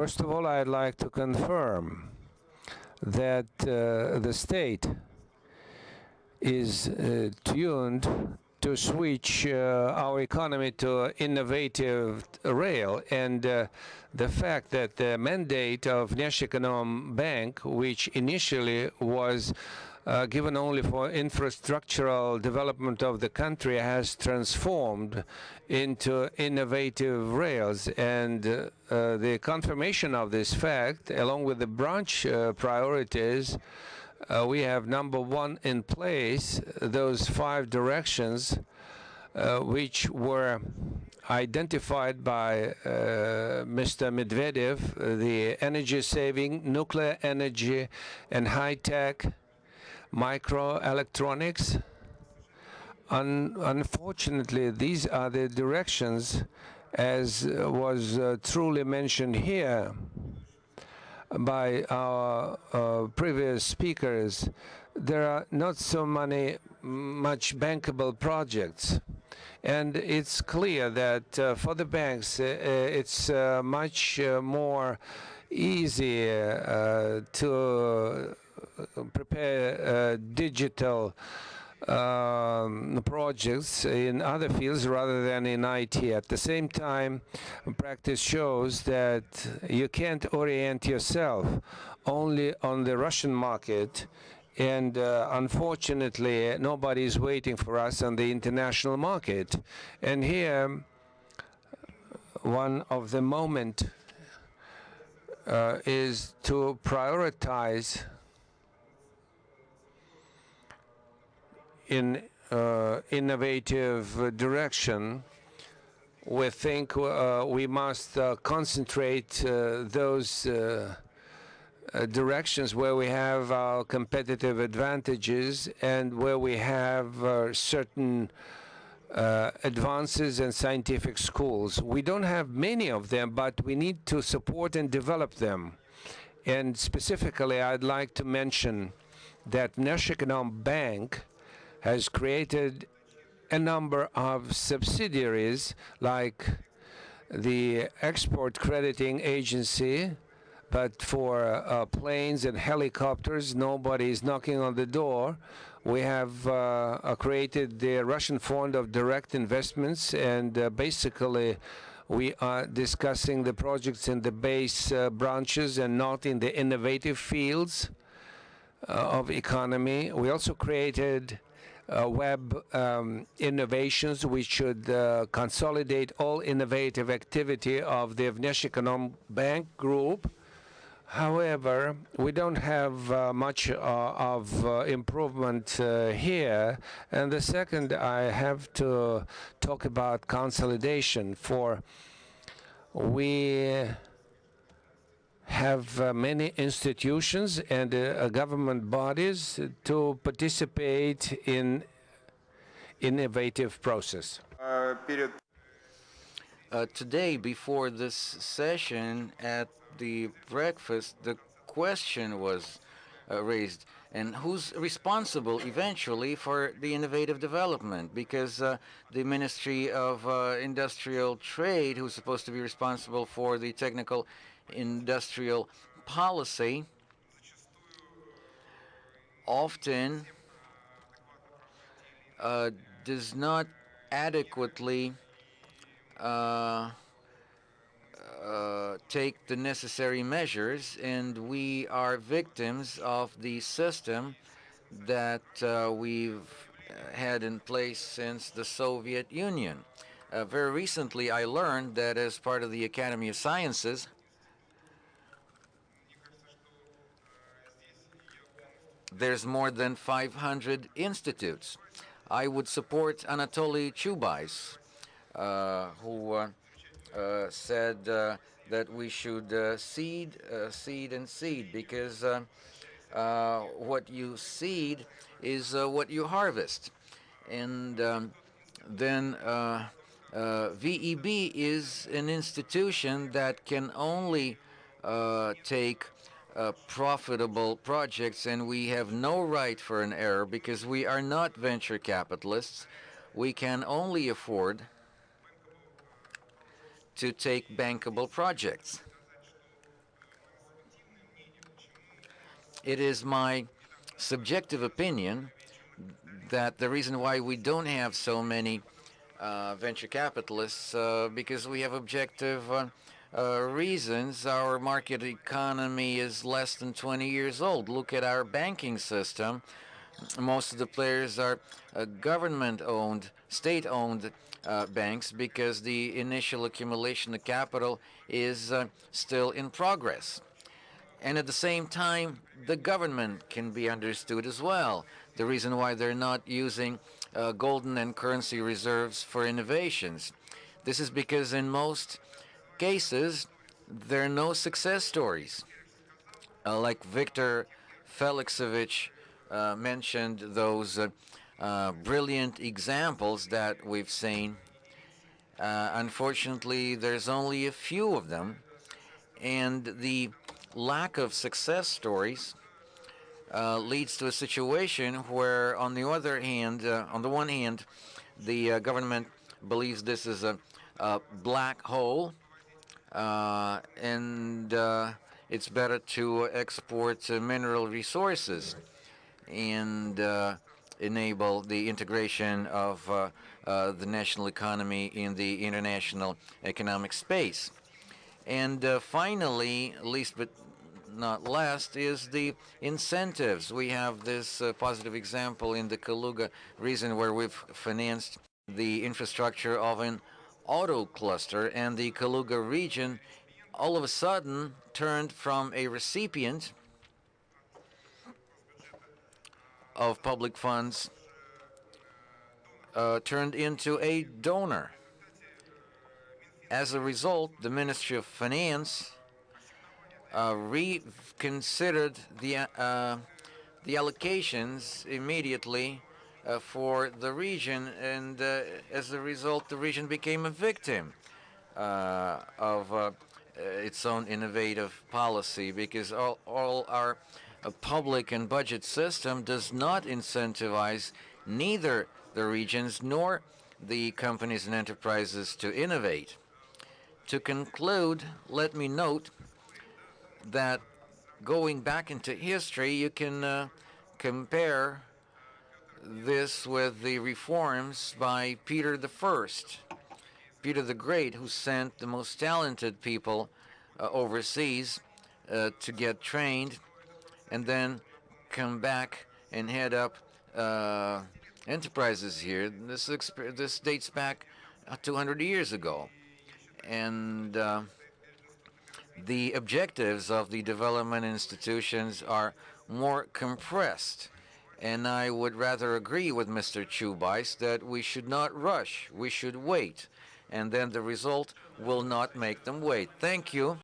First of all, I'd like to confirm that the state is tuned to switch our economy to innovative rail, and the fact that the mandate of Vnesheconombank, which initially was given only for infrastructural development of the country, has transformed into innovative rails. And the confirmation of this fact, along with the branch priorities, we have number one in place, those 5 directions which were identified by Mr. Medvedev, the energy saving, nuclear energy, and high-tech, microelectronics. Unfortunately, these are the directions, as was truly mentioned here by our previous speakers. There are not so much bankable projects, and it's clear that for the banks it's much more easy to prepare digital projects in other fields rather than in IT. At the same time, practice shows that you can't orient yourself only on the Russian market, and unfortunately nobody is waiting for us on the international market. And here one of the moment is to prioritize in innovative direction. We think we must concentrate those directions where we have our competitive advantages and where we have certain advances in scientific schools. We don't have many of them, but we need to support and develop them. And specifically, I'd like to mention that Vnesheconombank has created a number of subsidiaries, like the Export Crediting Agency, but for planes and helicopters, nobody is knocking on the door. We have created the Russian Fund of Direct Investments, and basically we are discussing the projects in the base branches and not in the innovative fields of economy. We also created web innovations, which should consolidate all innovative activity of the Vnesheconombank group. However, we don't have much of improvement here. And the second, I have to talk about consolidation. For we have many institutions and government bodies to participate in innovative process. Today, before this session at the breakfast, the question was raised, and who's responsible eventually for the innovative development? Because the Ministry of Industrial Trade, who's supposed to be responsible for the technical industrial policy, often does not adequately take the necessary measures, and we are victims of the system that we've had in place since the Soviet Union. Very recently, I learned that as part of the Academy of Sciences, there's more than 500 institutes. I would support Anatoly Chubais, who said that we should seed, and seed, because what you seed is what you harvest. And then VEB is an institution that can only take profitable projects, and we have no right for an error because we are not venture capitalists. We can only afford to take bankable projects. It is my subjective opinion that the reason why we don't have so many venture capitalists because we have objective reasons. Our market economy is less than 20 years old. Look at our banking system. Most of the players are government-owned, state-owned banks because the initial accumulation of capital is still in progress. And at the same time, the government can be understood as well. The reason why they're not using golden and currency reserves for innovations. This is because in most cases, there are no success stories. Like Victor Felixovich mentioned, those brilliant examples that we've seen. Unfortunately, there's only a few of them, and the lack of success stories leads to a situation where, on the one hand, the government believes this is a black hole, and it's better to export mineral resources and enable the integration of the national economy in the international economic space. And finally, least but not last, is the incentives. We have this positive example in the Kaluga region where we've financed the infrastructure of an auto cluster, and the Kaluga region all of a sudden turned from a recipient of public funds, turned into a donor. As a result, the Ministry of Finance reconsidered the allocations immediately for the region, and as a result, the region became a victim of its own innovative policy because all our public and budget system does not incentivize neither the regions nor the companies and enterprises to innovate. To conclude, let me note that going back into history, you can compare this with the reforms by Peter the First, Peter the Great, who sent the most talented people overseas to get trained and then come back and head up enterprises here. This dates back 200 years ago. And the objectives of the development institutions are more compressed. And I would rather agree with Mr. Chubais that we should not rush, we should wait, and then the result will not make them wait. Thank you.